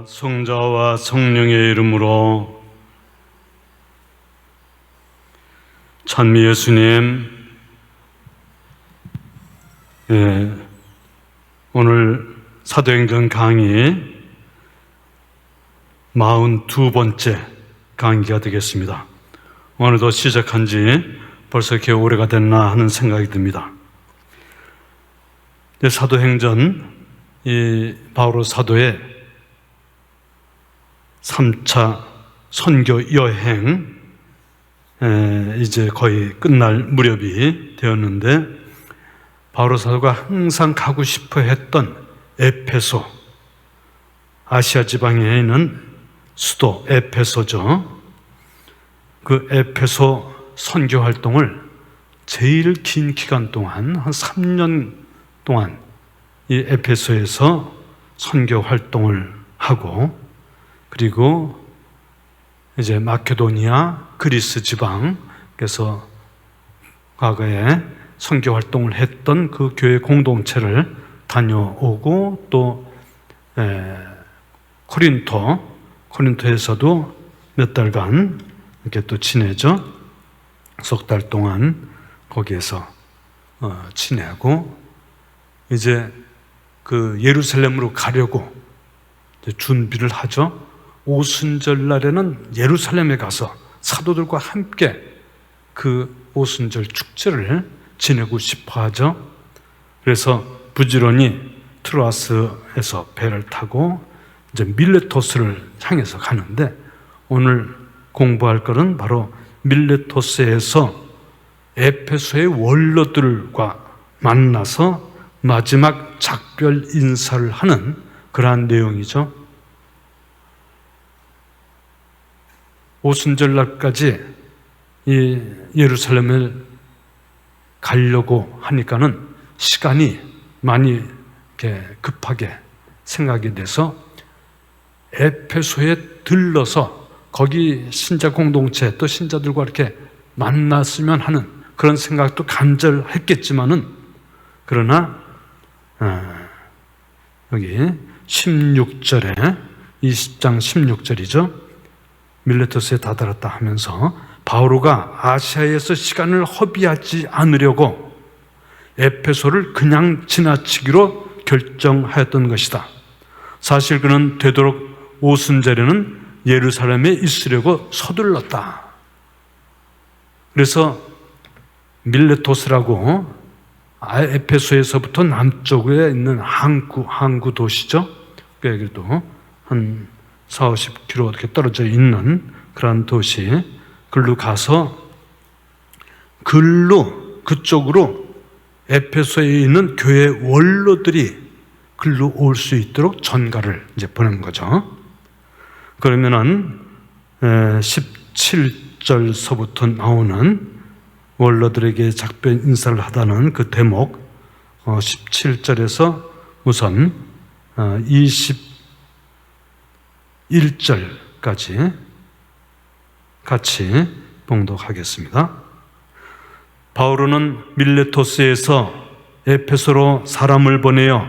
아버지와 성자와 성령의 이름으로 찬미 예수님, 오늘 사도행전 강의 42번째 강의가 되겠습니다. 오늘도 시작한 지 벌써 이렇게 오래가 됐나 하는 생각이 듭니다. 사도행전, 이 바오로 사도의 3차 선교 여행, 이제 거의 끝날 무렵이 되었는데, 바오로 사도가 항상 가고 싶어 했던 에페소, 아시아 지방에 있는 수도 에페소죠. 그 에페소 선교 활동을 제일 긴 기간 동안, 한 3년 동안 이 에페소에서 선교 활동을 하고, 그리고 이제 마케도니아, 그리스 지방에서 과거에 선교 활동을 했던 그 교회 공동체를 다녀오고, 또 코린토에서도 몇 달간 이렇게 또 지내죠. 석 달 동안 거기에서 지내고, 이제 그 예루살렘으로 가려고 준비를 하죠. 오순절 날에는 예루살렘에 가서 사도들과 함께 그 오순절 축제를 지내고 싶어 하죠. 그래서 부지런히 트로아스에서 배를 타고 이제 밀레토스를 향해서 가는데, 오늘 공부할 것은 바로 밀레토스에서 에페소의 원로들과 만나서 마지막 작별 인사를 하는 그러한 내용이죠. 오순절 날까지 이 예루살렘을 가려고 하니까는 시간이 많이 이렇게 급하게 생각이 돼서 에페소에 들러서 거기 신자 공동체 또 신자들과 이렇게 만났으면 하는 그런 생각도 간절했겠지만은, 그러나 여기 16절에 20장 16절이죠. 밀레토스에 다다랐다 하면서 바오로가 아시아에서 시간을 허비하지 않으려고 에페소를 그냥 지나치기로 결정하였던 것이다. 사실 그는 되도록 오순절에는 예루살렘에 있으려고 서둘렀다. 그래서 밀레토스라고 에페소에서부터 남쪽에 있는 항구 도시죠. 그래도 한 40-50km 이렇게 떨어져 있는 그런 도시, 글로 가서 그쪽으로 에페소에 있는 교회 원로들이 글로 올 수 있도록 전가를 이제 보낸 거죠. 그러면은 17절서부터 나오는 원로들에게 작별 인사를 하다는 그 대목, 17절에서 우선 21절까지 같이 봉독하겠습니다. 바오로는 밀레토스에서 에페소로 사람을 보내어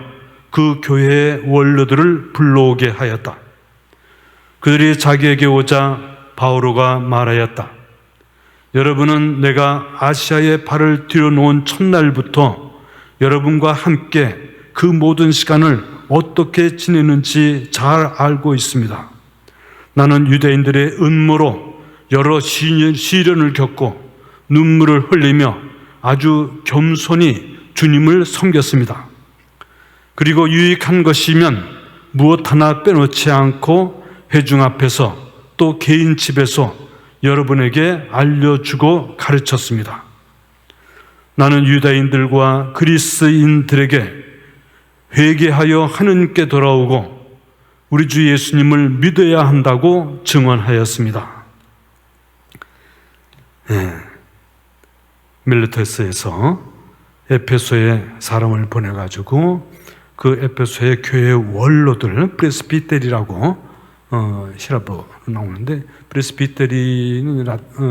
그 교회의 원로들을 불러오게 하였다. 그들이 자기에게 오자 바오로가 말하였다. 여러분은 내가 아시아에 발을 들여놓은 첫날부터 여러분과 함께 그 모든 시간을 어떻게 지내는지 잘 알고 있습니다. 나는 유대인들의 음모로 여러 시련을 겪고 눈물을 흘리며 아주 겸손히 주님을 섬겼습니다. 그리고 유익한 것이면 무엇 하나 빼놓지 않고 회중 앞에서 또 개인 집에서 여러분에게 알려주고 가르쳤습니다. 나는 유다인들과 그리스인들에게 회개하여 하느님께 돌아오고 우리 주 예수님을 믿어야 한다고 증언하였습니다. 밀레토스에서 에페소에 사람을 보내가지고 그 에페소의 교회 원로들, 프레스비테리라고 히라보 나오는데, 프레스비테리는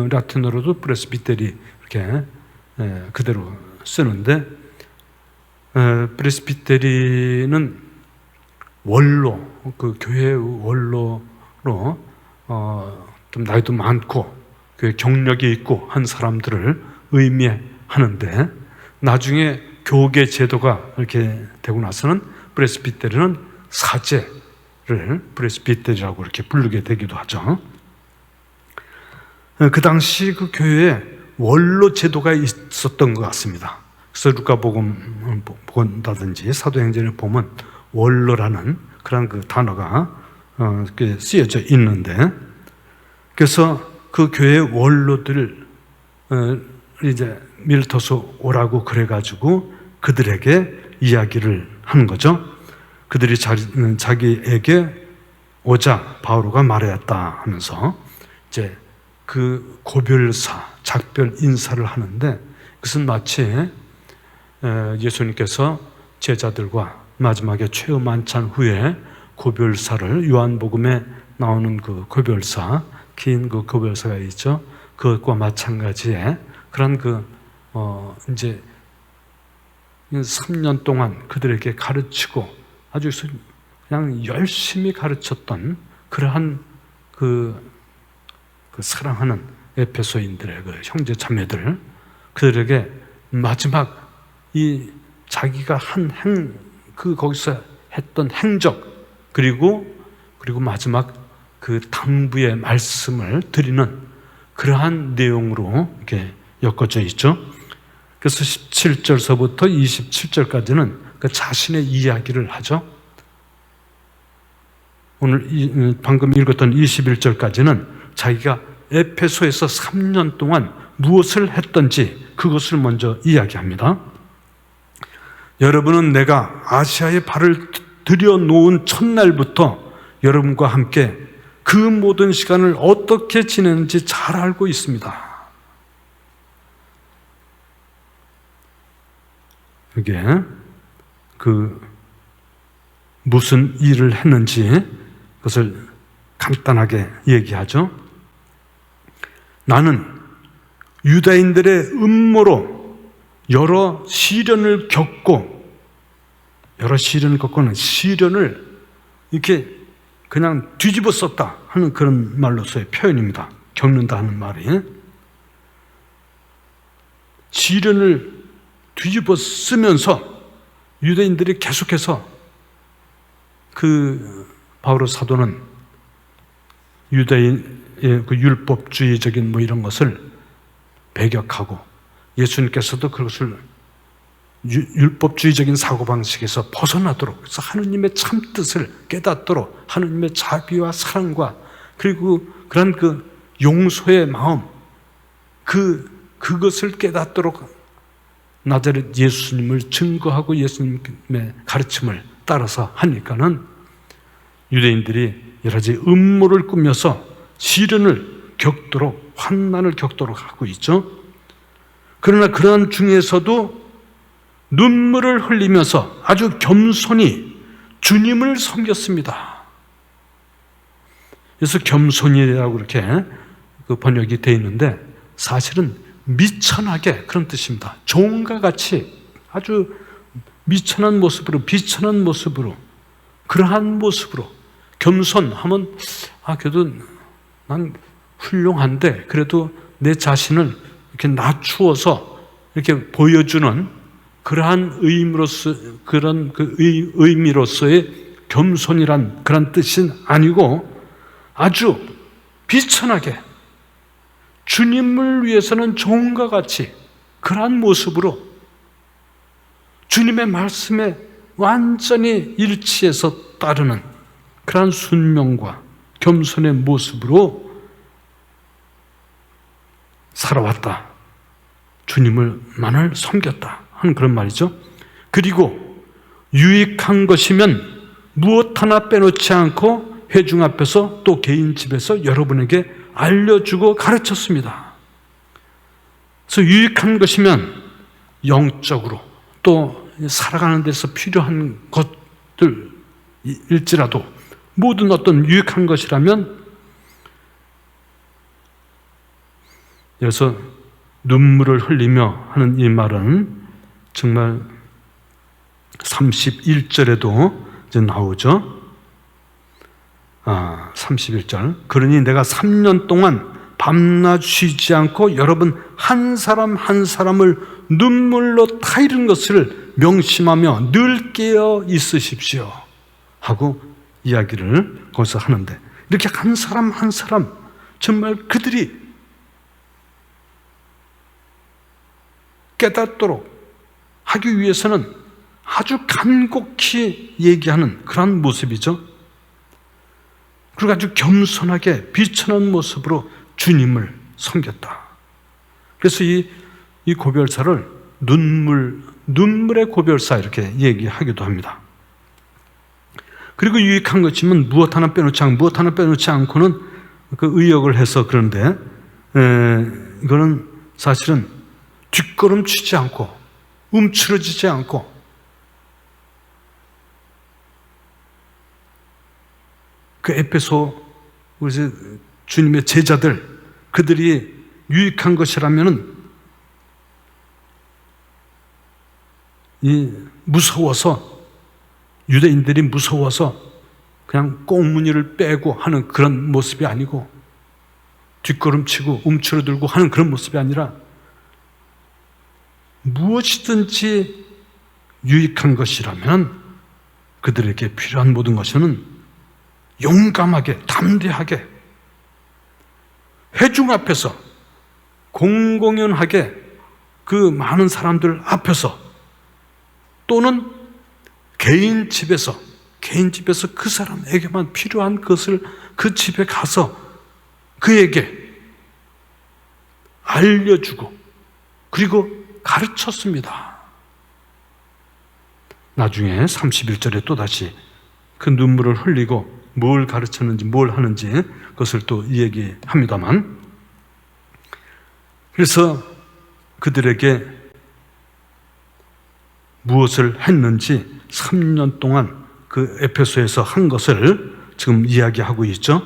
라틴어로도 프레스비테리 이렇게 그대로 쓰는데, 프레스비테리는 원로, 그 교회의 원로로 좀 나이도 많고 교회 경력이 있고 한 사람들을 의미하는데, 나중에 교계 제도가 이렇게 되고 나서는 프레스비테리는 사제를 프레스비테리라고 이렇게 부르게 되기도 하죠. 그 당시 그 교회에 원로 제도가 있었던 것 같습니다. 그래서 루카복음 본다든지 사도행전에 보면 원로라는 그런 그 단어가 쓰여져 있는데, 그래서 그 교회 원로들 이제 밀어서 오라고 그래가지고 그들에게 이야기를 하는 거죠. 그들이 자기에게 오자 바오로가 말하였다 하면서 이제 그 고별사, 작별 인사를 하는데, 그것은 마치 예수님께서 제자들과 마지막에 최후 만찬 후에 고별사를, 요한복음에 나오는 그 고별사, 긴 그 고별사가 있죠. 그것과 마찬가지의 그런 이제 3년 동안 그들에게 가르치고 아주 그냥 열심히 가르쳤던 그러한 그 사랑하는 에베소인들의 그 형제 자매들, 그들에게 마지막 이 자기가 거기서 했던 행적, 그리고 마지막 그 당부의 말씀을 드리는 그러한 내용으로 이렇게 엮어져 있죠. 그래서 17절서부터 27절까지는 그 자신의 이야기를 하죠. 오늘 방금 읽었던 21절까지는 자기가 에페소에서 3년 동안 무엇을 했던지 그것을 먼저 이야기합니다. 여러분은 내가 아시아에 발을 들여놓은 첫날부터 여러분과 함께 그 모든 시간을 어떻게 지냈는지 잘 알고 있습니다. 이게 무슨 일을 했는지 그것을 간단하게 얘기하죠. 나는 유다인들의 음모로 여러 시련을 겪고는 시련을 이렇게 그냥 뒤집어 썼다 하는 그런 말로서의 표현입니다. 겪는다 하는 말이. 시련을 뒤집어 쓰면서 유대인들이 계속해서 바오로 사도는 유대인의 그 율법주의적인 이런 것을 배격하고, 예수님께서도 그것을 율법주의적인 사고방식에서 벗어나도록, 그래서 하느님의 참뜻을 깨닫도록 하느님의 자비와 사랑과 그리고 그런 그 용서의 마음, 그것을 깨닫도록 나자렛 예수님을 증거하고 예수님의 가르침을 따라서 하니까는 유대인들이 여러 가지 음모를 꾸며서 시련을 겪도록, 환난을 겪도록 하고 있죠. 그러나 그러한 중에서도 눈물을 흘리면서 아주 겸손히 주님을 섬겼습니다. 그래서 겸손이라고 이렇게 번역이 되어 있는데, 사실은 미천하게 그런 뜻입니다. 종과 같이 아주 미천한 모습으로, 비천한 모습으로, 그러한 모습으로 겸손하면 그래도 난 훌륭한데 그래도 내 자신을 이렇게 낮추어서 이렇게 보여주는 그러한 의미로서의 겸손이란 그런 뜻은 아니고, 아주 비천하게 주님을 위해서는 종과 같이 그러한 모습으로 주님의 말씀에 완전히 일치해서 따르는 그러한 순명과 겸손의 모습으로 살아왔다. 주님을만을 섬겼다 하는 그런 말이죠. 그리고 유익한 것이면 무엇 하나 빼놓지 않고 회중 앞에서 또 개인 집에서 여러분에게 알려주고 가르쳤습니다. 그래서 유익한 것이면 영적으로 또 살아가는 데서 필요한 것들일지라도 모든 어떤 유익한 것이라면, 그래서 눈물을 흘리며 하는 이 말은 정말 31절에도 이제 나오죠. 31절. 그러니 내가 3년 동안 밤낮 쉬지 않고 여러분 한 사람 한 사람을 눈물로 타이른 것을 명심하며 늘 깨어 있으십시오 하고 이야기를 거기서 하는데, 이렇게 한 사람 한 사람 정말 그들이 깨닫도록 하기 위해서는 아주 간곡히 얘기하는 그런 모습이죠. 그리고 아주 겸손하게 비천한 모습으로 주님을 섬겼다. 그래서 이 고별사를 눈물의 고별사 이렇게 얘기하기도 합니다. 그리고 유익한 것이면 무엇 하나 빼놓지 않고는 그 의역을 해서 그런데 이거는 사실은 뒷걸음 치지 않고 움츠러지지 않고 그 에베소 우리 주님의 제자들 그들이 유익한 것이라면은 무서워서 유대인들이 무서워서 그냥 꽁무니를 빼고 하는 그런 모습이 아니고 뒷걸음치고 움츠러들고 하는 그런 모습이 아니라 무엇이든지 유익한 것이라면 그들에게 필요한 모든 것은 용감하게 담대하게 회중 앞에서 공공연하게 그 많은 사람들 앞에서 또는 개인 집에서 그 사람에게만 필요한 것을 그 집에 가서 그에게 알려주고 그리고 가르쳤습니다. 나중에 31절에 또다시 그 눈물을 흘리고 뭘 가르쳤는지 뭘 하는지 그것을 또 얘기합니다만, 그래서 그들에게 무엇을 했는지 3년 동안 그 에베소에서 한 것을 지금 이야기하고 있죠.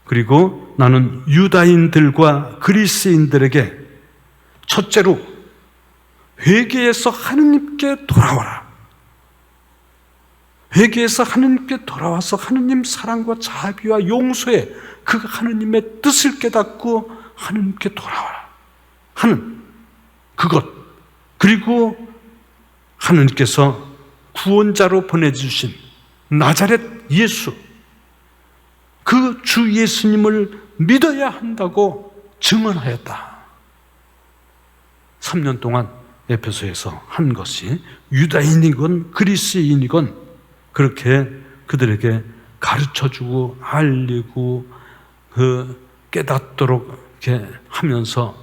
그리고 나는 유다인들과 그리스인들에게 첫째로 회개해서 하느님께 돌아와라. 회개해서 하느님께 돌아와서 하느님 사랑과 자비와 용서에 그 하느님의 뜻을 깨닫고 하느님께 돌아와라 하는 그것, 그리고 하느님께서 구원자로 보내주신 나자렛 예수, 그 주 예수님을 믿어야 한다고 증언하였다. 3년 동안 에베소에서 한 것이 유다인이건 그리스인이건 그렇게 그들에게 가르쳐주고 알리고 깨닫도록 이렇게 하면서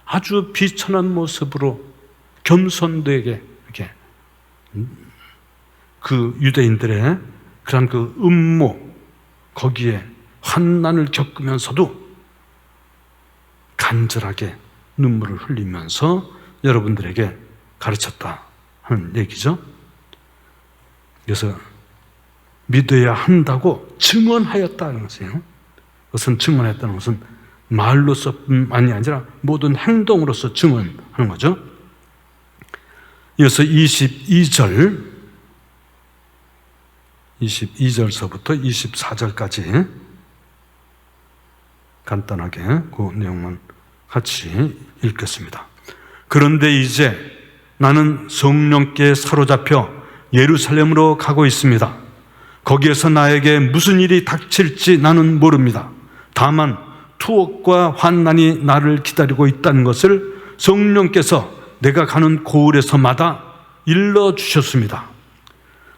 아주 비천한 모습으로 겸손되게 이렇게 그 유대인들의 그런 그 음모 거기에 환난을 겪으면서도 간절하게 눈물을 흘리면서 여러분들에게 가르쳤다 하는 얘기죠. 그래서 믿어야 한다고 증언하였다는 것이에요. 그것은 증언했다는 것은 말로서만이 아니라 모든 행동으로서 증언하는 거죠. 이어서 22절서부터 24절까지 간단하게 그 내용만 같이 읽겠습니다. 그런데 이제 나는 성령께 사로잡혀 예루살렘으로 가고 있습니다. 거기에서 나에게 무슨 일이 닥칠지 나는 모릅니다. 다만 투옥과 환난이 나를 기다리고 있다는 것을 성령께서 내가 가는 고을에서마다 일러주셨습니다.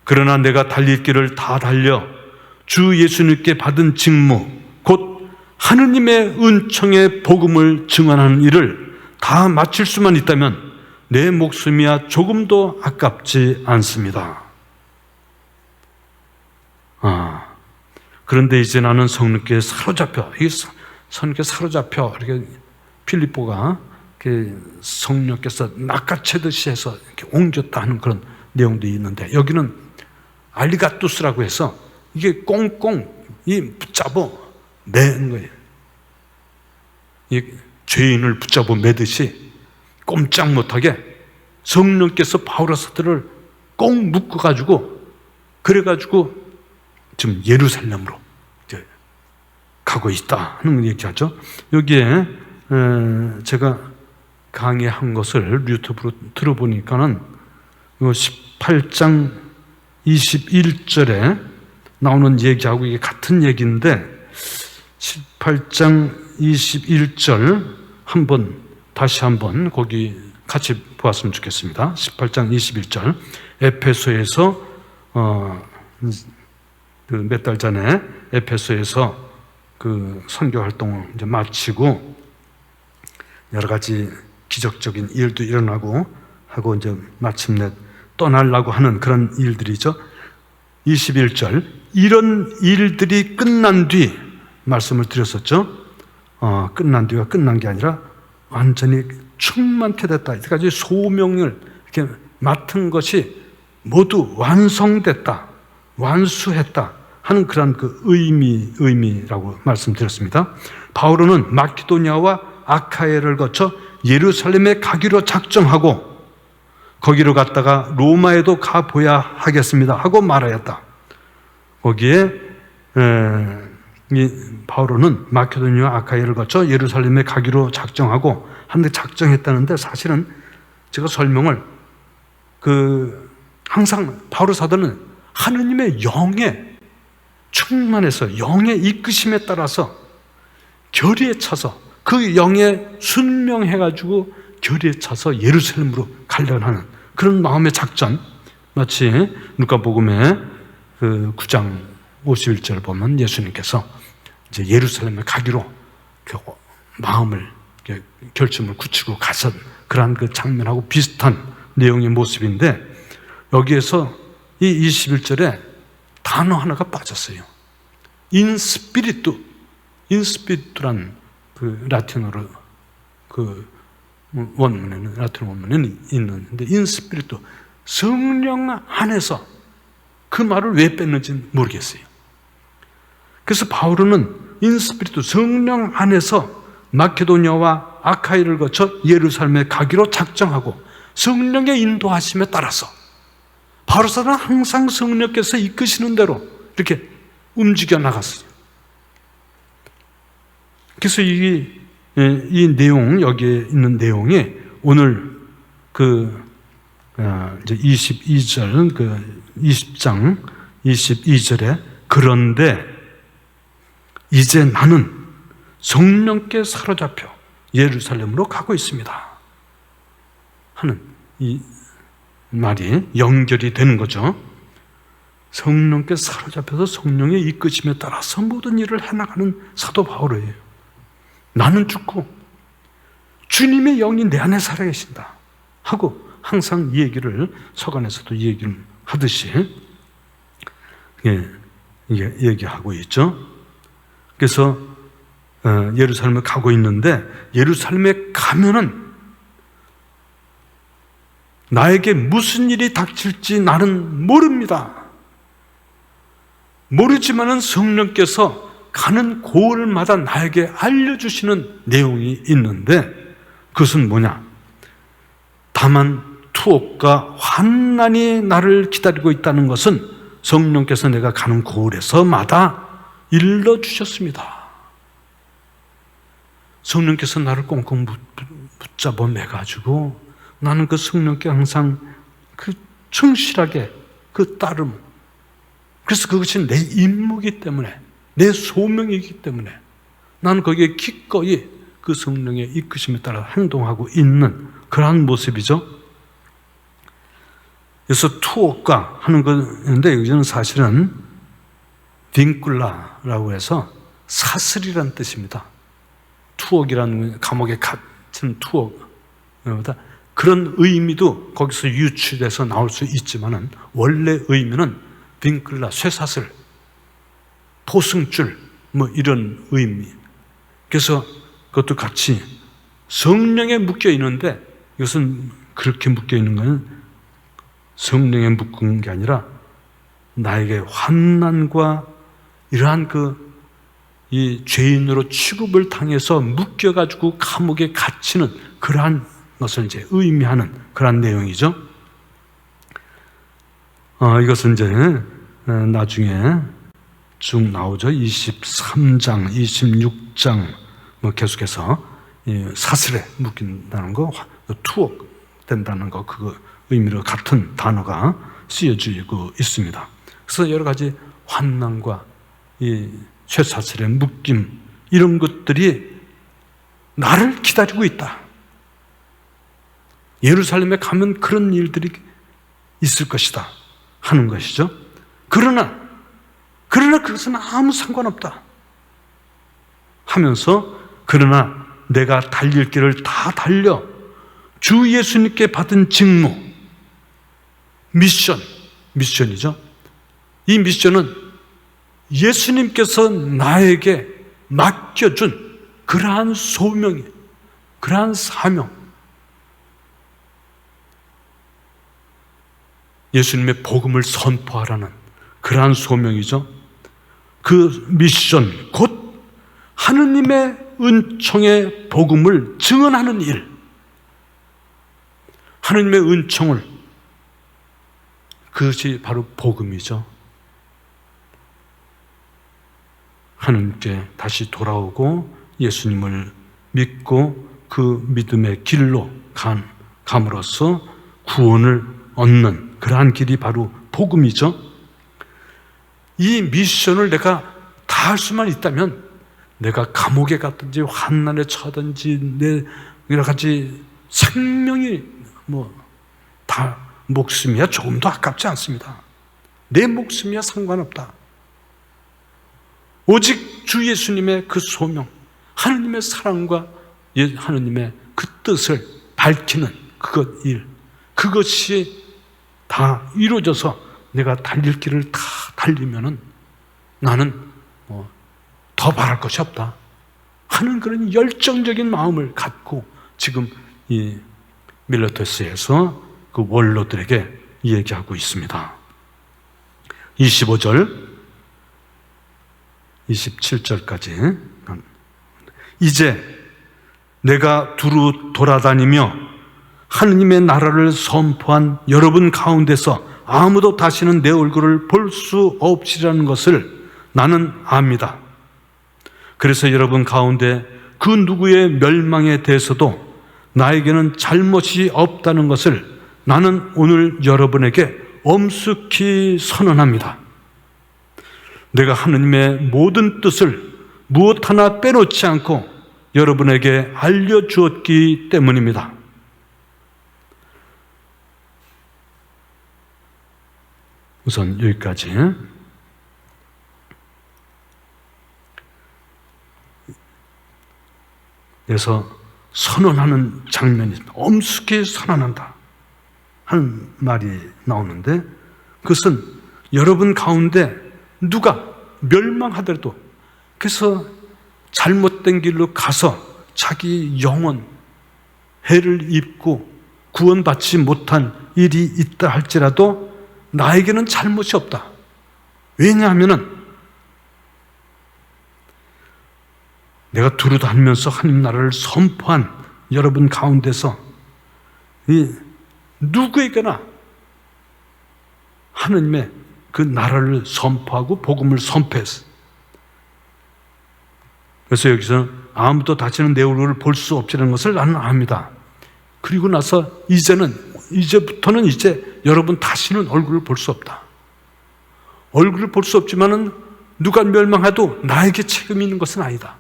그러나 내가 달릴 길을 다 달려 주 예수님께 받은 직무, 곧 하느님의 은총의 복음을 증언하는 일을 다 마칠 수만 있다면 내 목숨이야 조금도 아깝지 않습니다. 그런데 이제 나는 성령께 사로잡혀, 이렇게 필립보가 성령께서 낚아채듯이 해서 이렇게 옮겼다 하는 그런 내용도 있는데, 여기는 알리가투스라고 해서 이게 꽁꽁 붙잡아 매는 거예요. 이 죄인을 붙잡아 매듯이 꼼짝 못하게 성령께서 바울과 사도를 꼭 묶어가지고 그래가지고 지금 예루살렘으로 이제 가고 있다 하는 얘기하죠. 여기에 제가 강의한 것을 유튜브로 들어보니까는 18장 21절에 나오는 얘기하고 이게 같은 얘기인데 18장 21절 다시 한번 거기 같이 보았으면 좋겠습니다. 18장 21절 에페소에서 몇 달 전에 에페소에서 그 선교 활동을 이제 마치고 여러 가지 기적적인 일도 일어나고 하고 이제 마침내 떠나려고 하는 그런 일들이죠. 21절 이런 일들이 끝난 뒤 말씀을 드렸었죠. 끝난 뒤가 끝난 게 아니라 완전히 충만케 됐다. 이때까지 소명을 이렇게 맡은 것이 모두 완성됐다, 완수했다 하는 그런 그 의미라고 말씀드렸습니다. 바울은 마케도니아와 아카이아를 거쳐 예루살렘에 가기로 작정하고 거기로 갔다가 로마에도 가봐야 하겠습니다 하고 말하였다. 거기에 바울은 마케도니아와 아카이아를 거쳐 예루살렘에 가기로 작정하고 한데 작정했다는데 사실은 제가 설명을 항상 바울 사도는 하느님의 영에 충만해서 영의 이끄심에 따라서 결의에 차서 그 영에 순명해가지고 결의에 차서 예루살렘으로 가려는 하는 그런 마음의 작전. 마치 누가복음의 9장 51절 보면 예수님께서 이제 예루살렘에 가기로 마음을 결심을 굳히고 가선 그러한 그 장면하고 비슷한 내용의 모습인데 여기에서 이 21절에 단어 하나가 빠졌어요. 인스피리투란 그 라틴어로 라틴 원문에는 있는데 인스피리투 성령 안에서 그 말을 왜 뺐는지 모르겠어요. 그래서 바울은 인스피리투 성령 안에서 마케도니아와 아카이를 거쳐 예루살렘에 가기로 작정하고 성령의 인도하심에 따라서 바울 사도는 항상 성령께서 이끄시는 대로 이렇게 움직여 나갔어요. 그래서 이 내용, 여기에 있는 내용이 오늘 이제 22절, 20장 22절에 그런데 이제 나는 성령께 사로잡혀 예루살렘으로 가고 있습니다 하는 이 말이 연결이 되는 거죠. 성령께 사로잡혀서 성령의 이끄심에 따라서 모든 일을 해나가는 사도 바울이에요. 나는 죽고 주님의 영이 내 안에 살아계신다 하고 항상 이 얘기를 서간에서도 이 얘기를 하듯이 얘기하고 있죠. 그래서 예루살렘에 가고 있는데 예루살렘에 가면은 나에게 무슨 일이 닥칠지 나는 모릅니다. 모르지만은 성령께서 가는 곳마다 나에게 알려주시는 내용이 있는데 그것은 뭐냐? 다만 투옥과 환난이 나를 기다리고 있다는 것은 성령께서 내가 가는 곳에서마다 일러주셨습니다. 성령께서 나를 꽁꽁 붙잡아 매가지고 나는 그 성령께 항상 충실하게 따름. 그래서 그것이 내 임무이기 때문에 내 소명이기 때문에 나는 거기에 기꺼이 그 성령의 이끄심에 따라 행동하고 있는 그러한 모습이죠. 그래서 투옥가 하는 건데 여기는 사실은 빙꿀라라고 해서 사슬이라는 뜻입니다. 투옥이라는 감옥에 갇힌 투옥보다 그런 의미도 거기서 유추돼서 나올 수 있지만은 원래 의미는 빙클라, 쇠사슬, 포승줄 이런 의미. 그래서 그것도 같이 성령에 묶여 있는데 이것은 그렇게 묶여 있는 것은 성령에 묶은 게 아니라 나에게 환난과 이러한 이 죄인으로 취급을 당해서 묶여가지고 감옥에 갇히는 그러한 것을 이제 의미하는 그런 내용이죠. 이것은 이제 나중에 쭉 나오죠. 23장, 26장 계속해서 사슬에 묶인다는 거, 투옥된다는 거, 그 의미로 같은 단어가 쓰여지고 있습니다. 그래서 여러 가지 환난과 이 쇠사슬의 묶임, 이런 것들이 나를 기다리고 있다. 예루살렘에 가면 그런 일들이 있을 것이다 하는 것이죠. 그러나 그것은 아무 상관없다 하면서, 그러나 내가 달릴 길을 다 달려 주 예수님께 받은 직무, 미션이죠. 이 미션은 예수님께서 나에게 맡겨준 그러한 소명이, 그러한 사명, 예수님의 복음을 선포하라는 그러한 소명이죠. 그 미션, 곧 하느님의 은총의 복음을 증언하는 일, 하느님의 은총을, 그것이 바로 복음이죠. 하느님께 다시 돌아오고 예수님을 믿고 그 믿음의 길로 감으로써 구원을 얻는 그러한 길이 바로 복음이죠. 이 미션을 내가 다 할 수만 있다면, 내가 감옥에 갔든지 환난에 처하든지 내 여러 가지 생명이 다 목숨이야 조금도 아깝지 않습니다. 내 목숨이야 상관없다. 오직 주 예수님의 그 소명, 하느님의 사랑과 하느님의 그 뜻을 밝히는 그것이 다 이루어져서 내가 달릴 길을 다 달리면은 나는 더 바랄 것이 없다 하는 그런 열정적인 마음을 갖고 지금 이 밀레토스에서 그 원로들에게 얘기하고 있습니다. 25절 27절까지, 이제 내가 두루 돌아다니며 하느님의 나라를 선포한 여러분 가운데서 아무도 다시는 내 얼굴을 볼 수 없으리라는 것을 나는 압니다. 그래서 여러분 가운데 그 누구의 멸망에 대해서도 나에게는 잘못이 없다는 것을 나는 오늘 여러분에게 엄숙히 선언합니다. 내가 하느님의 모든 뜻을 무엇 하나 빼놓지 않고 여러분에게 알려주었기 때문입니다. 우선 여기까지. 그래서 선언하는 장면이 있습니다. 엄숙히 선언한다 하는 말이 나오는데, 그것은 여러분 가운데 누가 멸망하더라도, 그래서 잘못된 길로 가서 자기 영혼 해를 입고 구원받지 못한 일이 있다 할지라도 나에게는 잘못이 없다. 왜냐하면 내가 두루 다니면서 하나님 나라를 선포한 여러분 가운데서 누구에게나 하나님의 그 나라를 선포하고 복음을 선포했어. 그래서 여기서 아무도 다시는 내 얼굴을 볼 수 없다는 것을 나는 압니다. 그리고 나서 이제부터는 여러분 다시는 얼굴을 볼 수 없다. 얼굴을 볼 수 없지만은 누가 멸망해도 나에게 책임이 있는 것은 아니다.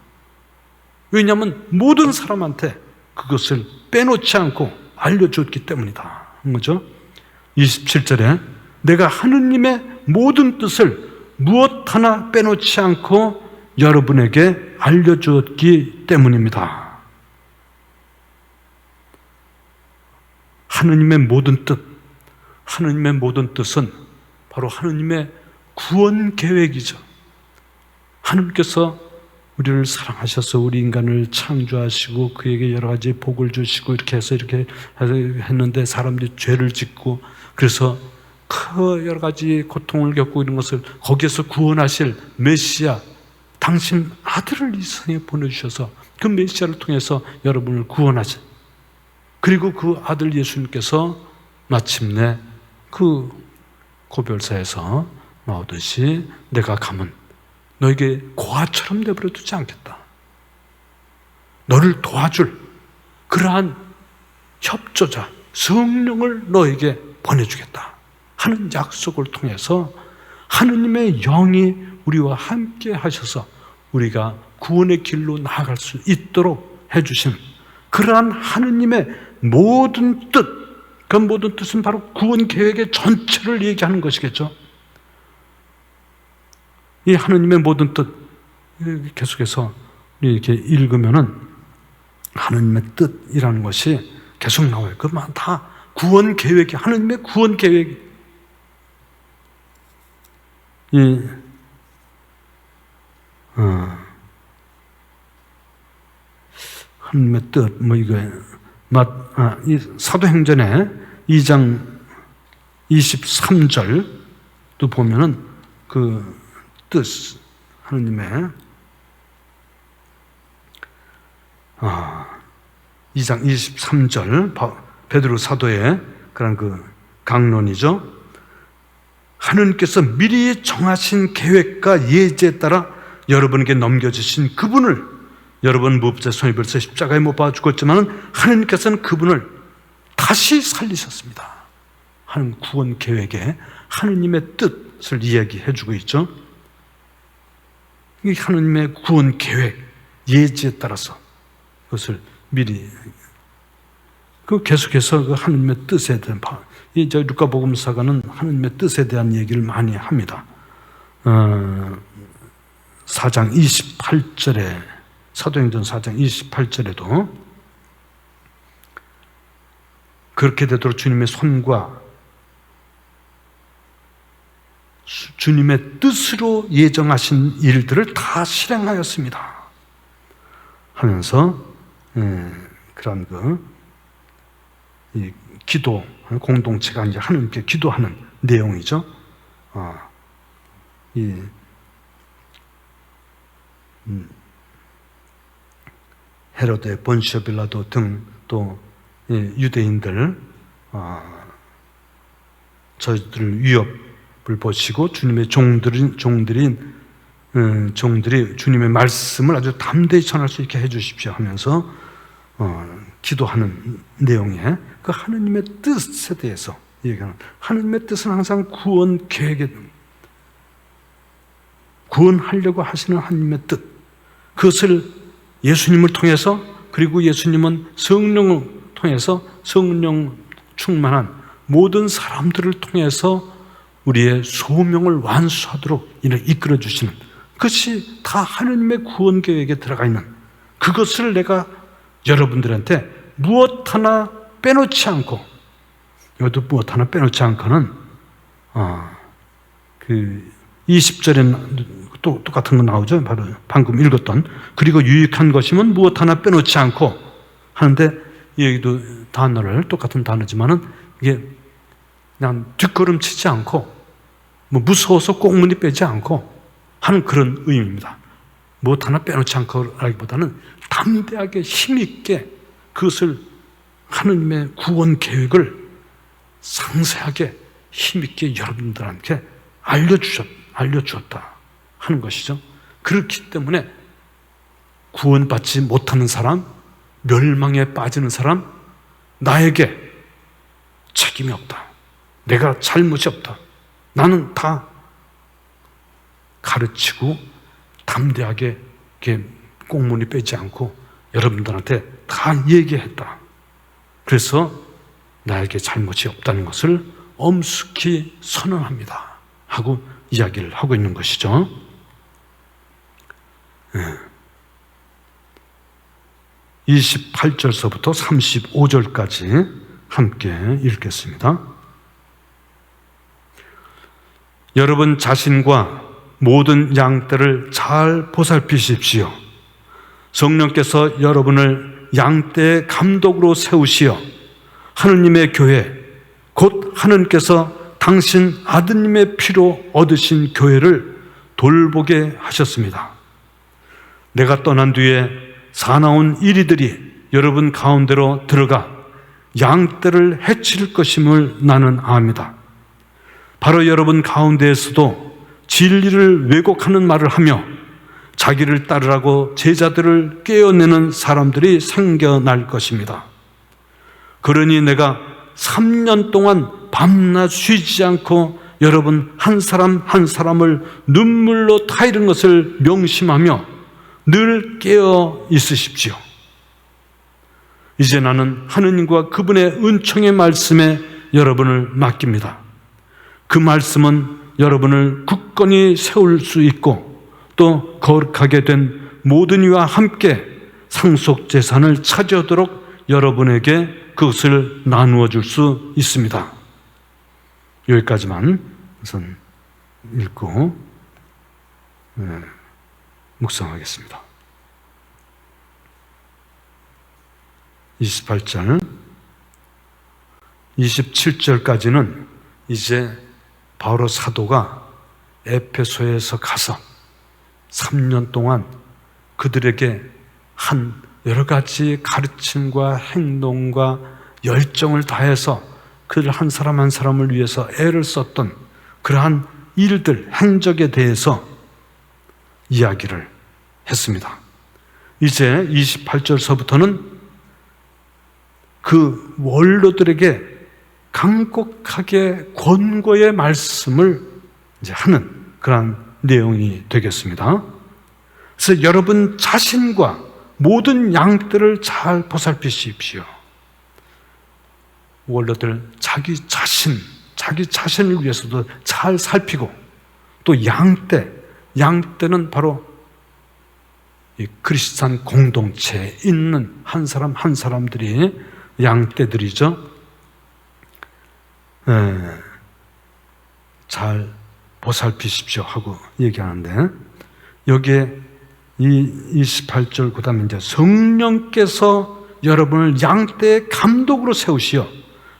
왜냐하면 모든 사람한테 그것을 빼놓지 않고 알려줬기 때문이다. 그죠? 27절에 내가 하느님의 모든 뜻을 무엇 하나 빼놓지 않고 여러분에게 알려주었기 때문입니다. 하느님의 모든 뜻은 바로 하느님의 구원 계획이죠. 하느님께서 우리를 사랑하셔서 우리 인간을 창조하시고 그에게 여러 가지 복을 주시고 이렇게 해서 이렇게 했는데, 사람들이 죄를 짓고 그래서 그 여러 가지 고통을 겪고 이런 것을 거기에서 구원하실 메시아, 당신 아들을 이 세상에 보내주셔서 그 메시아를 통해서 여러분을 구원하신, 그리고 그 아들 예수님께서 마침내 그 고별사에서 나오듯이 내가 가면 너에게 고아처럼 내버려 두지 않겠다. 너를 도와줄 그러한 협조자 성령을 너에게 보내주겠다 하는 약속을 통해서 하느님의 영이 우리와 함께 하셔서 우리가 구원의 길로 나아갈 수 있도록 해주신 그러한 하느님의 모든 뜻, 그 모든 뜻은 바로 구원 계획의 전체를 얘기하는 것이겠죠. 이 하느님의 모든 뜻 계속해서 이렇게 읽으면은 하느님의 뜻이라는 것이 계속 나와요. 그만 다 구원 계획이 하느님의 구원 계획. 하느님의 뜻, 이 사도행전의 2장 23절도 보면은 그 뜻, 하느님의 2장 23절 베드로 사도의 그런 그 강론이죠. 하느님께서 미리 정하신 계획과 예지에 따라 여러분에게 넘겨주신 그분을, 여러분 무법자 손에 벌써 십자가에 못 박아 죽었지만 하느님께서는 그분을 다시 살리셨습니다 하는 구원 계획에 하느님의 뜻을 이야기해 주고 있죠. 이 하느님의 구원 계획, 예지에 따라서 그것을 미리 계속해서 그 하느님의 뜻에 대한 이제 루카복음사가는 하느님의 뜻에 대한 얘기를 많이 합니다. 4장 28절에 사도행전 4장 28절에도 그렇게 되도록 주님의 손과 주님의 뜻으로 예정하신 일들을 다 실행하였습니다 하면서 그런 이 기도 공동체가 이제 하나님께 기도하는 내용이죠. 헤로데, 본시오 빌라도 등 또 유대인들 저희들 위협을 보시고 주님의 종들이 주님의 말씀을 아주 담대히 전할 수 있게 해주십시오 하면서 기도하는 내용에 그 하느님의 뜻에 대해서 얘기하는, 하느님의 뜻은 항상 구원 계획에 구원하려고 하시는 하느님의 뜻, 그것을 예수님을 통해서, 그리고 예수님은 성령을 통해서 성령 충만한 모든 사람들을 통해서 우리의 소명을 완수하도록 이끌어 주시는, 그것이 다 하느님의 구원 계획에 들어가 있는, 그것을 내가 여러분들한테 무엇 하나 빼놓지 않고, 이것도 무엇 하나 빼놓지 않고는 그 20절에 또 똑같은 거 나오죠. 바로 방금 읽었던, 그리고 유익한 것이면 무엇 하나 빼놓지 않고 하는데, 여기도 단어를 똑같은 단어지만은 이게 그냥 뒷걸음치지 않고 무서워서 꽁무니 빼지 않고 하는 그런 의미입니다. 무엇 하나 빼놓지 않고라기보다는 담대하게 힘있게 그것을, 하느님의 구원 계획을 상세하게 힘있게 여러분들한테 알려주었다 하는 것이죠. 그렇기 때문에 구원받지 못하는 사람, 멸망에 빠지는 사람, 나에게 책임이 없다, 내가 잘못이 없다, 나는 다 가르치고 담대하게 이렇게 꽁무니 빼지 않고 여러분들한테 다 얘기했다. 그래서 나에게 잘못이 없다는 것을 엄숙히 선언합니다 하고 이야기를 하고 있는 것이죠. 28절서부터 35절까지 함께 읽겠습니다. 여러분 자신과 모든 양떼를 잘 보살피십시오. 성령께서 여러분을 양떼의 감독으로 세우시어 하느님의 교회, 곧 하느님께서 당신 아드님의 피로 얻으신 교회를 돌보게 하셨습니다. 내가 떠난 뒤에 사나운 이리들이 여러분 가운데로 들어가 양떼를 해칠 것임을 나는 압니다. 바로 여러분 가운데에서도 진리를 왜곡하는 말을 하며 자기를 따르라고 제자들을 깨어내는 사람들이 생겨날 것입니다. 그러니 내가 3년 동안 밤낮 쉬지 않고 여러분 한 사람 한 사람을 눈물로 타이른 것을 명심하며 늘 깨어 있으십시오. 이제 나는 하느님과 그분의 은총의 말씀에 여러분을 맡깁니다. 그 말씀은 여러분을 굳건히 세울 수 있고 또 거룩하게 된 모든 이와 함께 상속재산을 차지하도록 여러분에게 그것을 나누어 줄 수 있습니다. 여기까지만 우선 읽고 묵상하겠습니다. 28절, 27절까지는 이제 바로 사도가 에페소에서 가서 3년 동안 그들에게 한 여러 가지 가르침과 행동과 열정을 다해서 그들 한 사람 한 사람을 위해서 애를 썼던 그러한 일들, 행적에 대해서 이야기를 했습니다. 이제 28절서부터는 그 원로들에게 강곡하게 권고의 말씀을 이제 하는 그러한 내용이 되겠습니다. 그래서 여러분 자신과 모든 양떼를 잘 보살피십시오. 원로들 자기 자신을 위해서도 잘 살피고 또 양떼는 바로 이 크리스찬 공동체에 있는 한 사람 한 사람들이 양떼들이죠. 잘 보살피십시오 하고 얘기하는데 여기에 이 28절 그 다음에 이제 성령께서 여러분을 양떼의 감독으로 세우시어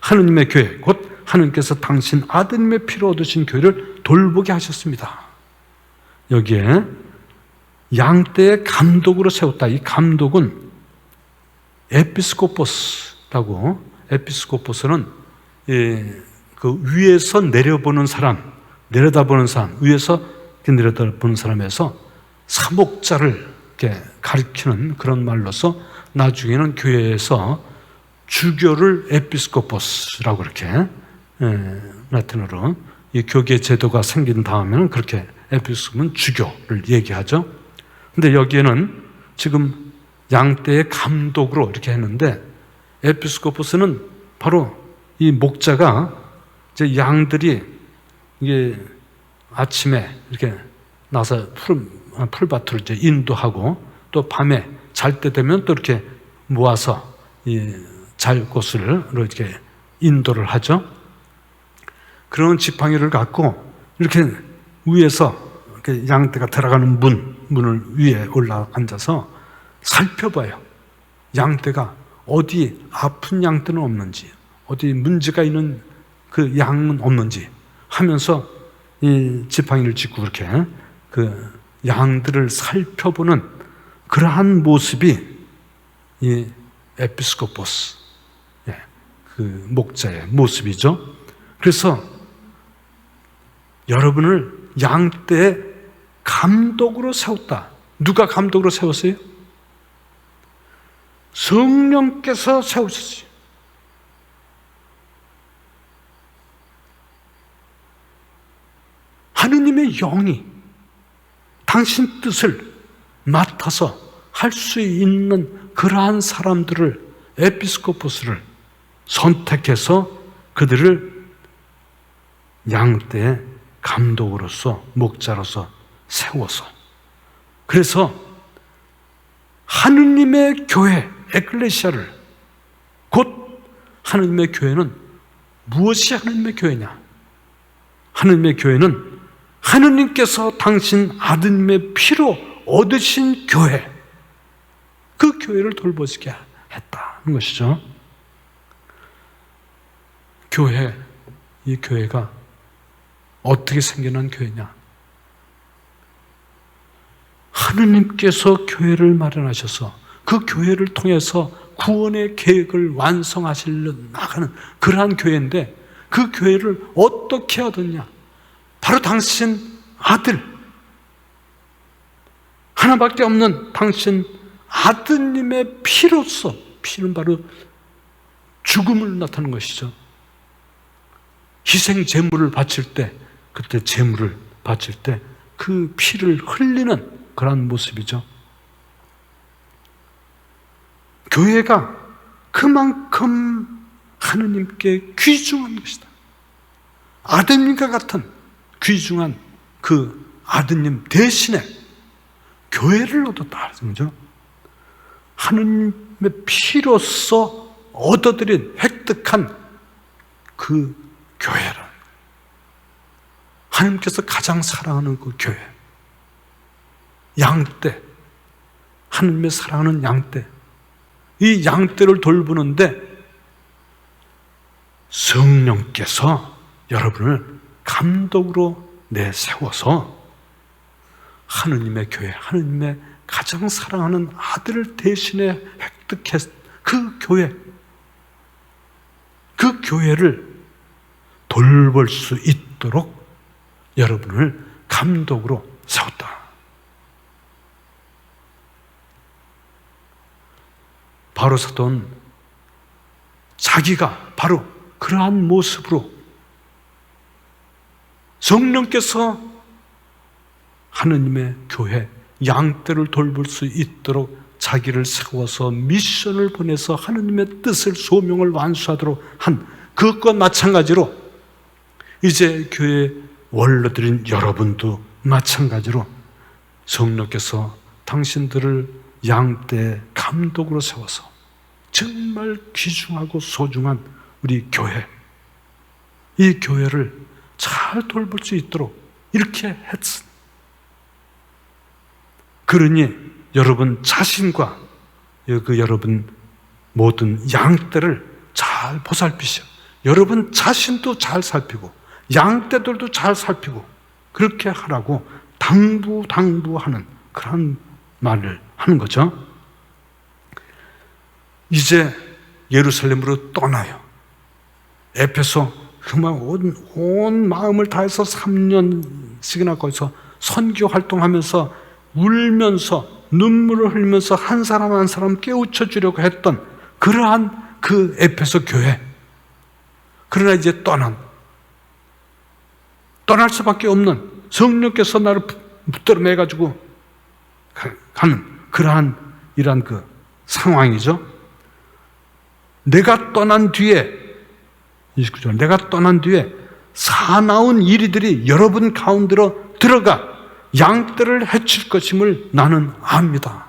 하느님의 교회 곧 하느님께서 당신 아드님의 피로 얻으신 교회를 돌보게 하셨습니다. 여기에 양떼의 감독으로 세웠다. 이 감독은 에피스코포스라고, 에피스코포스는 그 위에서 내려보는 사람, 내려다보는 사람, 위에서 내려다보는 사람에서 사목자를 이렇게 가리키는 그런 말로서 나중에는 교회에서 주교를 에피스코포스라고 이렇게 라틴어로 이 교계 제도가 생긴 다음에는 그렇게 에피스코는 주교를 얘기하죠. 근데 여기에는 지금 양떼의 감독으로 이렇게 했는데 에피스코포스는 바로 이 목자가 이제 양들이 이게 아침에 이렇게 나서 풀밭으로 이제 인도하고 또 밤에 잘 때 되면 또 이렇게 모아서 이 잘 곳으로 이렇게 인도를 하죠. 그런 지팡이를 갖고 이렇게 위에서 이렇게 양떼가 들어가는 문을 위에 올라 앉아서 살펴봐요. 양떼가 어디 아픈 양떼는 없는지, 어디 문제가 있는 그 양은 없는지 하면서 이 지팡이를 짚고 그렇게 그 양들을 살펴보는 그러한 모습이 이 에피스코포스, 그 목자의 모습이죠. 그래서 여러분을 양떼의 감독으로 세웠다. 누가 감독으로 세웠어요? 성령께서 세우셨어요. 하느님의 영이 당신 뜻을 맡아서 할 수 있는 그러한 사람들을, 에피스코포스를 선택해서 그들을 양떼의 감독으로서, 목자로서 세워서, 그래서 하느님의 교회, 에클레시아를, 곧 하느님의 교회는 무엇이 하느님의 교회냐? 하느님의 교회는 하느님께서 당신 아드님의 피로 얻으신 교회, 그 교회를 돌보시게 했다는 것이죠. 교회, 이 교회가 어떻게 생겨난 교회냐? 하느님께서 교회를 마련하셔서 그 교회를 통해서 구원의 계획을 완성하시려 나가는 그러한 교회인데, 그 교회를 어떻게 얻었냐? 바로 당신 아들, 하나밖에 없는 당신 아드님의 피로서, 피는 바로 죽음을 나타내는 것이죠. 희생 제물을 바칠 때, 그때 제물을 바칠 때 그 피를 흘리는 그런 모습이죠. 교회가 그만큼 하느님께 귀중한 것이다. 아드님과 같은 귀중한 그 아드님 대신에 교회를 얻었다. 그죠? 하느님의 피로서 얻어들인 획득한 그 교회를, 하나님께서 가장 사랑하는 그 교회, 양떼, 하나님의 사랑하는 양떼, 이 양떼를 돌보는데 성령께서 여러분을 감독으로 내세워서 하느님의 교회, 하느님의 가장 사랑하는 아들을 대신에 획득했 그 교회, 그 교회를 돌볼 수 있도록 여러분을 감독으로 세웠다. 바로 사도는 자기가 바로 그러한 모습으로 성령께서 하느님의 교회, 양떼를 돌볼 수 있도록 자기를 세워서 미션을 보내서 하느님의 뜻을, 소명을 완수하도록 한 그것과 마찬가지로 이제 교회 원로들인 여러분도 마찬가지로 성령께서 당신들을 양떼 감독으로 세워서 정말 귀중하고 소중한 우리 교회, 이 교회를 잘 돌볼 수 있도록 이렇게 했습니다. 그러니 여러분 자신과 그 여러분 모든 양떼를 잘 보살피셔. 여러분 자신도 잘 살피고 양떼들도 잘 살피고 그렇게 하라고 당부하는 그런 말을 하는 거죠. 이제 예루살렘으로 떠나요. 에페소 정말 온 마음을 다해서 3년씩이나 거기서 선교 활동하면서 울면서 눈물을 흘리면서 한 사람 한 사람 깨우쳐 주려고 했던 그러한 그 에페소 교회. 그러나 이제 떠날 수밖에 없는, 성령께서 나를 붙들어 매가지고 가는 그러한 이러한 그 상황이죠. 내가 떠난 뒤에 29절, 내가 떠난 뒤에 사나운 이리들이 여러분 가운데로 들어가 양떼를 해칠 것임을 나는 압니다.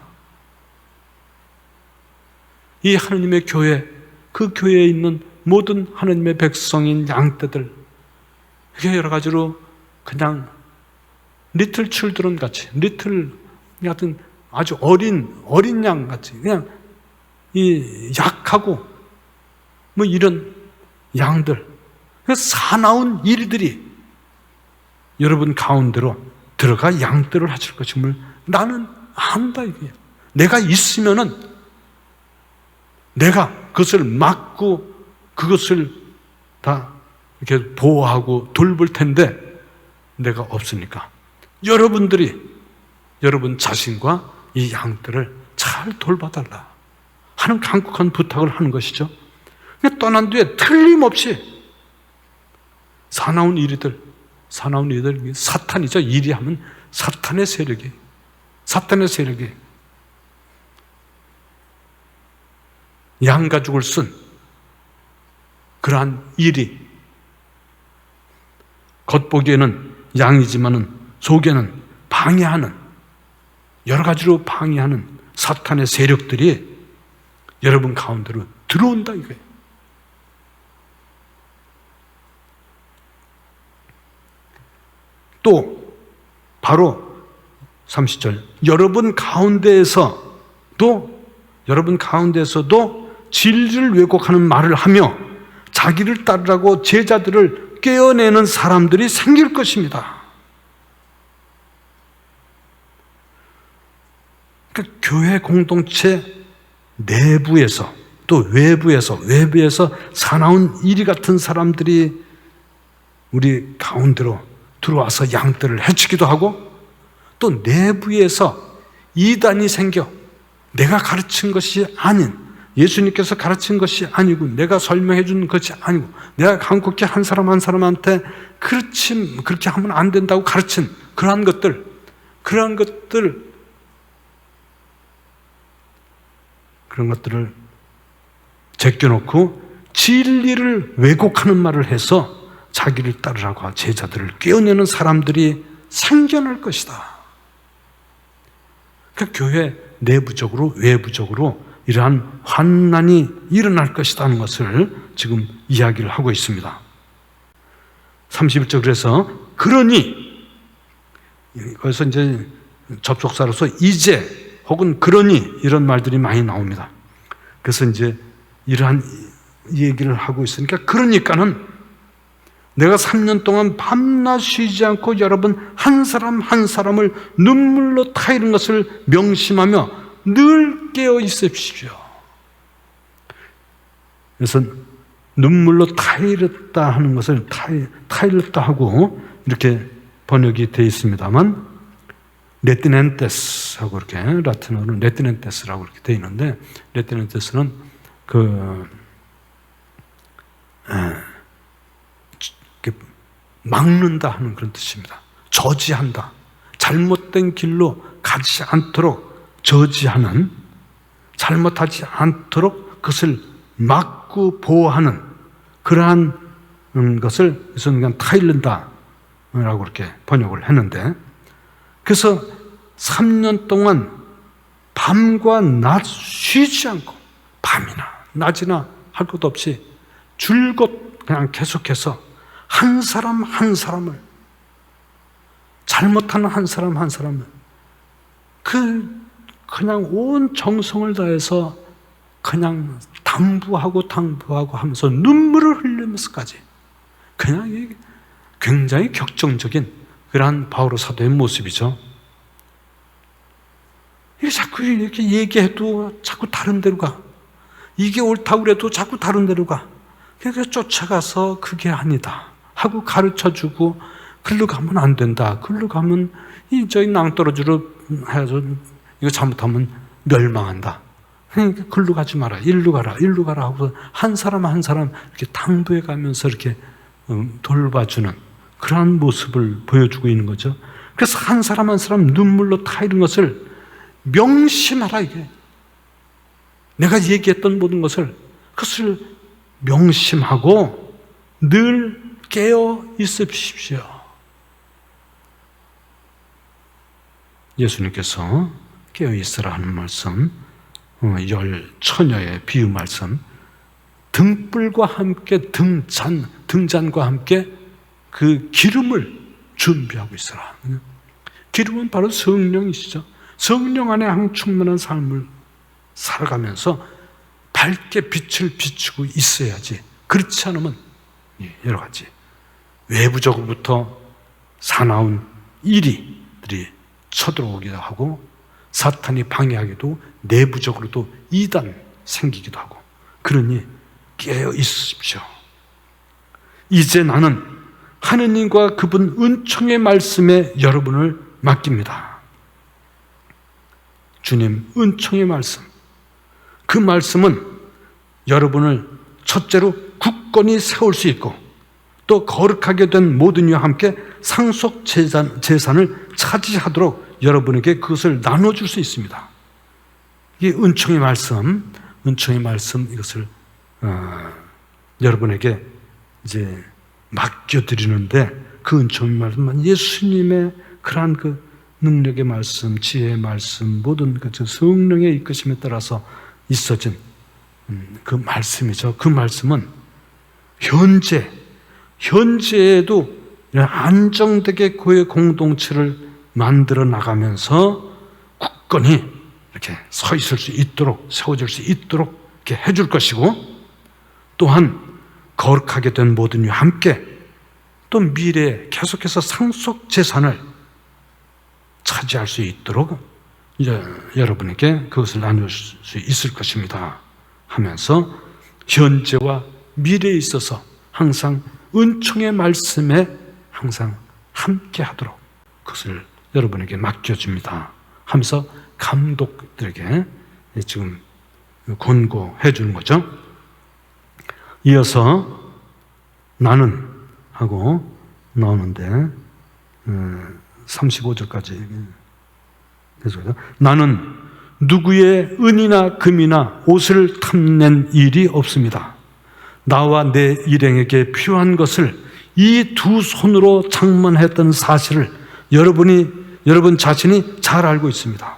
이 하나님의 교회, 그 교회에 있는 모든 하나님의 백성인 양떼들, 이게 여러 가지로 그냥 리틀 칠드런 같이, 리틀 같은 아주 어린 양 같이, 그냥 이 약하고 뭐 이런 양들, 사나운 이리들이 여러분 가운데로 들어가 양떼를 하실 것임을 나는 안다 이거예요. 내가 있으면은 내가 그것을 막고 그것을 다 이렇게 보호하고 돌볼 텐데 내가 없으니까 여러분들이 여러분 자신과 이 양들을 잘 돌봐달라 하는 간곡한 부탁을 하는 것이죠. 떠난 뒤에 틀림없이 사나운 이리들, 사탄이죠. 이리 하면 사탄의 세력이 양가죽을 쓴 그러한 일이, 겉보기에는 양이지만은 속에는 방해하는, 여러 가지로 방해하는 사탄의 세력들이 여러분 가운데로 들어온다 이거예요. 또 바로 30절, 여러분 가운데에서도 진리를 왜곡하는 말을 하며 자기를 따르라고 제자들을 깨어내는 사람들이 생길 것입니다. 그러니까 교회 공동체 내부에서 또 외부에서 사나운 이리 같은 사람들이 우리 가운데로 들어와서 양떼를 해치기도 하고, 또 내부에서 이단이 생겨 내가 가르친 것이 아닌, 예수님께서 가르친 것이 아니고 내가 설명해 준 것이 아니고 내가 간곡히 한 사람 한 사람한테 그렇게 하면 안 된다고 가르친 그러한 것들 그런 것들을 제껴놓고 진리를 왜곡하는 말을 해서 자기를 따르라고 제자들을 깨어내는 사람들이 생겨날 것이다. 그러니까 교회 내부적으로 외부적으로 이러한 환난이 일어날 것이다 하는 것을 지금 이야기를 하고 있습니다. 31절 그래서 그러니, 거기서 이제 접속사로서 이제 혹은 그러니 이런 말들이 많이 나옵니다. 그래서 이제 이러한 얘기를 하고 있으니까, 그러니까는 내가 3년 동안 밤낮 쉬지 않고 여러분 한 사람 한 사람을 눈물로 타이른 것을 명심하며 늘 깨어 있으십시오. 그래서 눈물로 타이르다 하는 것을 타이르다 하고 이렇게 번역이 되어 있습니다만, 레티넨테스하고 이렇게 라틴어로는 레티넨테스라고 이렇게 되어 있는데, 레티넨테스는 막는다 하는 그런 뜻입니다. 저지한다. 잘못된 길로 가지 않도록 저지하는, 잘못하지 않도록 그것을 막고 보호하는 그러한 것을 그냥 타일른다라고 이렇게 번역을 했는데, 그래서 3년 동안 밤과 낮 쉬지 않고, 밤이나 낮이나 할 것 없이 줄곧 그냥 계속해서 한 사람 한 사람을, 잘못하는 한 사람 한 사람을 그냥 온 정성을 다해서 그냥 당부하고 하면서 눈물을 흘리면서까지, 그냥 굉장히 격정적인 그러한 바오로 사도의 모습이죠. 이게 자꾸 이렇게 얘기해도 자꾸 다른 데로 가. 이게 옳다고 그래도 자꾸 다른 데로 가. 그래서 쫓아가서 그게 아니다 하고 가르쳐주고, 글로 가면 안 된다. 글로 가면 저희 낭떠러지로 해서 이거 잘못하면 멸망한다. 그러니까 글로 가지 마라. 일로 가라. 하고 한 사람 한 사람 이렇게 당부해 가면서 이렇게 돌봐주는 그러한 모습을 보여주고 있는 거죠. 그래서 한 사람 한 사람 눈물로 타이른 것을 명심하라. 이게 내가 얘기했던 모든 것을, 그것을 명심하고 늘 깨어 있으십시오. 예수님께서 깨어 있으라 하는 말씀, 열 처녀의 비유 말씀, 등불과 함께 등잔과 함께 그 기름을 준비하고 있으라. 기름은 바로 성령이시죠. 성령 안에 항 충만한 삶을 살아가면서 밝게 빛을 비추고 있어야지, 그렇지 않으면 여러 가지 외부적으로부터 사나운 이리들이 쳐들어오기도 하고, 사탄이 방해하기도, 내부적으로도 이단 생기기도 하고, 그러니 깨어 있으십시오. 이제 나는 하느님과 그분 은총의 말씀에 여러분을 맡깁니다. 주님 은총의 말씀, 그 말씀은 여러분을 첫째로 굳건히 세울 수 있고, 또 거룩하게 된 모든 이와 함께 상속 재산을 차지하도록 여러분에게 그것을 나눠줄 수 있습니다. 이 은총의 말씀, 이것을 여러분에게 이제 맡겨드리는데, 그 은총의 말씀은 예수님의 그러한 그 능력의 말씀, 지혜의 말씀, 모든 그 성령의 이끄심에 따라서 있어진 그 말씀이죠. 그 말씀은 현재에도 안정되게 그의 공동체를 만들어 나가면서 굳건히 이렇게 서 있을 수 있도록, 세워질 수 있도록 이렇게 해줄 것이고, 또한 거룩하게 된 모든 이와 함께 또 미래에 계속해서 상속 재산을 차지할 수 있도록 이제 여러분에게 그것을 나눌 수 있을 것입니다 하면서 현재와 미래에 있어서 항상 은총의 말씀에 항상 함께 하도록 그것을 여러분에게 맡겨줍니다 하면서 감독들에게 지금 권고해 주는 거죠. 이어서 나는 하고 나오는데 35절까지 나는 누구의 은이나 금이나 옷을 탐낸 일이 없습니다. 나와 내 일행에게 필요한 것을 이 두 손으로 장만했던 사실을 여러분 자신이 잘 알고 있습니다.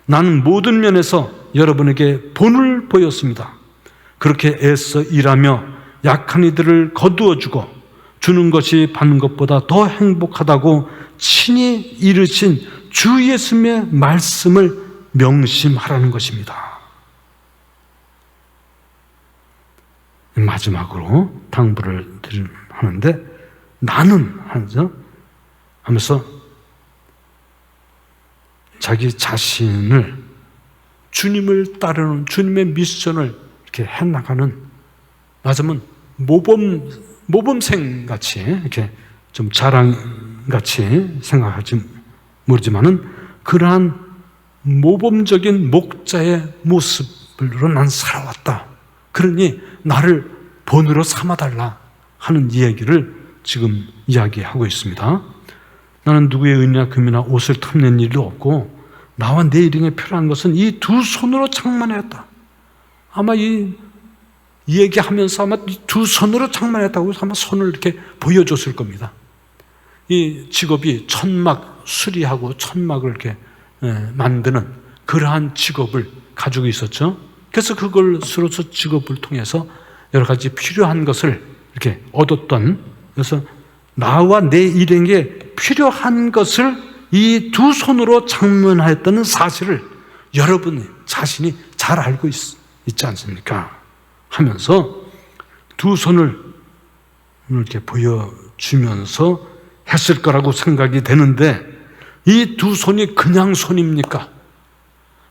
나는 모든 면에서 여러분에게 본을 보였습니다. 그렇게 애써 일하며 약한 이들을 거두어주고 주는 것이 받는 것보다 더 행복하다고 친히 이르신 주 예수님의 말씀을 명심하라는 것입니다. 마지막으로 당부를 하는데 나는 하면서 자기 자신을 주님을 따르는 주님의 미션을 이렇게 해나가는 맞으면 모범생 같이 이렇게 좀 자랑같이 생각할지 모르지만은 그러한 모범적인 목자의 모습으로 난 살아왔다. 그러니 나를 본으로 삼아달라 하는 이야기를 지금 이야기하고 있습니다. 나는 누구의 은이나 금이나 옷을 탐낸 일도 없고 나와 내 일행에 필요한 것은 이 두 손으로 장만했다. 아마 이 얘기하면서 아마 두 손으로 장만했다고 아마 손을 이렇게 보여줬을 겁니다. 이 직업이 천막 수리하고 천막을 이렇게 만드는 그러한 직업을 가지고 있었죠. 그래서 그걸로서 직업을 통해서 여러 가지 필요한 것을 이렇게 얻었던, 그래서 나와 내 일행에 필요한 것을 이 두 손으로 장만했다는 사실을 여러분 자신이 잘 알고 있지 않습니까? 하면서 두 손을 이렇게 보여주면서 했을 거라고 생각이 되는데 이 두 손이 그냥 손입니까?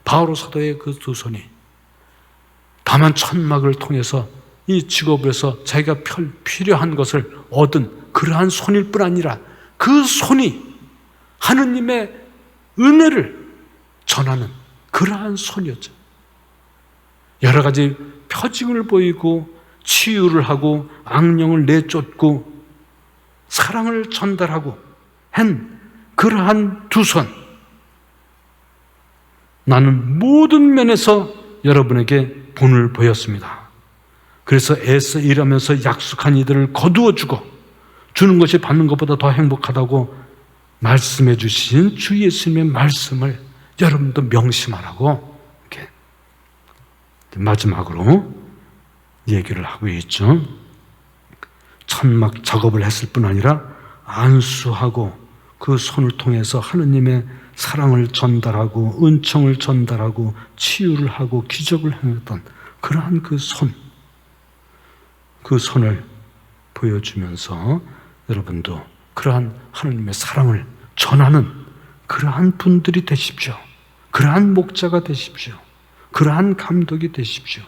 바오로 사도의 그 두 손이 다만 천막을 통해서 이 직업에서 자기가 필요한 것을 얻은 그러한 손일 뿐 아니라 그 손이 하느님의 은혜를 전하는 그러한 손이었죠. 여러 가지 표징을 보이고 치유를 하고 악령을 내쫓고 사랑을 전달하고 한 그러한 두 손, 나는 모든 면에서 여러분에게 본을 보였습니다. 그래서 애써 일하면서 약속한 이들을 거두어주고 주는 것이 받는 것보다 더 행복하다고 말씀해 주신 주 예수님의 말씀을 여러분도 명심하라고 이렇게 마지막으로 얘기를 하고 있죠. 천막 작업을 했을 뿐 아니라 안수하고 그 손을 통해서 하느님의 사랑을 전달하고 은총을 전달하고 치유를 하고 기적을 행했던 그러한 그 손을 보여주면서 여러분도 그러한 하느님의 사랑을 전하는 그러한 분들이 되십시오. 그러한 목자가 되십시오. 그러한 감독이 되십시오.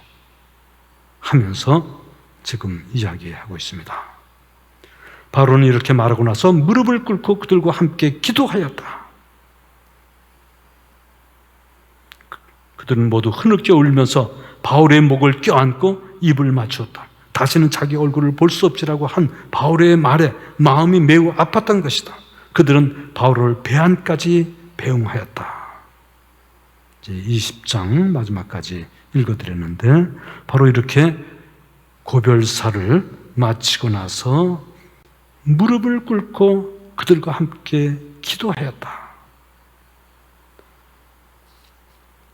하면서 지금 이야기하고 있습니다. 바로는 이렇게 말하고 나서 무릎을 꿇고 그들과 함께 기도하였다. 그들은 모두 흐느껴 울면서 바울의 목을 껴안고 입을 맞추었다. 다시는 자기 얼굴을 볼 수 없지라고 한 바울의 말에 마음이 매우 아팠던 것이다. 그들은 바울을 배안까지 배웅하였다. 이제 20장 마지막까지 읽어드렸는데 바로 이렇게 고별사를 마치고 나서 무릎을 꿇고 그들과 함께 기도하였다.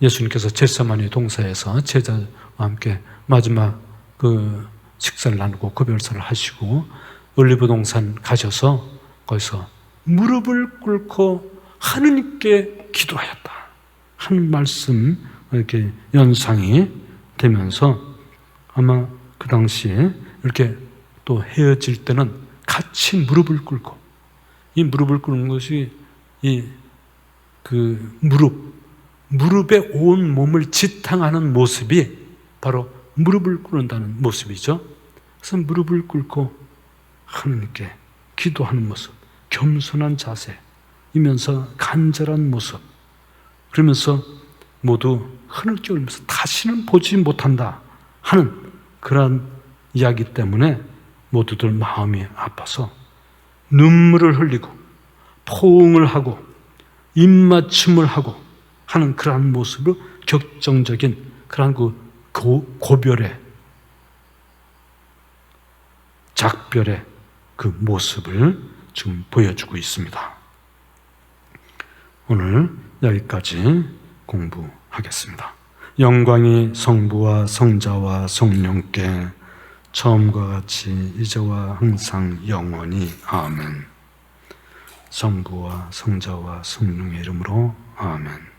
예수님께서 겟세마니 동산에서 제자와 함께 마지막 그 식사를 나누고 고별사를 하시고 올리브 동산 가셔서 거기서 무릎을 꿇고 하느님께 기도하였다 하는 말씀 이렇게 연상이 되면서 아마 그 당시에 이렇게 또 헤어질 때는 같이 무릎을 꿇고 이 무릎을 꿇는 것이 이 그 무릎 무릎에 온 몸을 지탕하는 모습이 바로 무릎을 꿇는다는 모습이죠. 그래서 무릎을 꿇고 하나님께 기도하는 모습, 겸손한 자세이면서 간절한 모습, 그러면서 모두 흐느껴 울면서 다시는 보지 못한다 하는 그러한 이야기 때문에 모두들 마음이 아파서 눈물을 흘리고 포옹을 하고 입맞춤을 하고 하는 그러한 모습으로 격정적인 그러한 그 고별의 작별의 그 모습을 지금 보여주고 있습니다. 오늘 여기까지 공부하겠습니다. 영광이 성부와 성자와 성령께 처음과 같이 이제와 항상 영원히 아멘. 성부와 성자와 성령의 이름으로 아멘.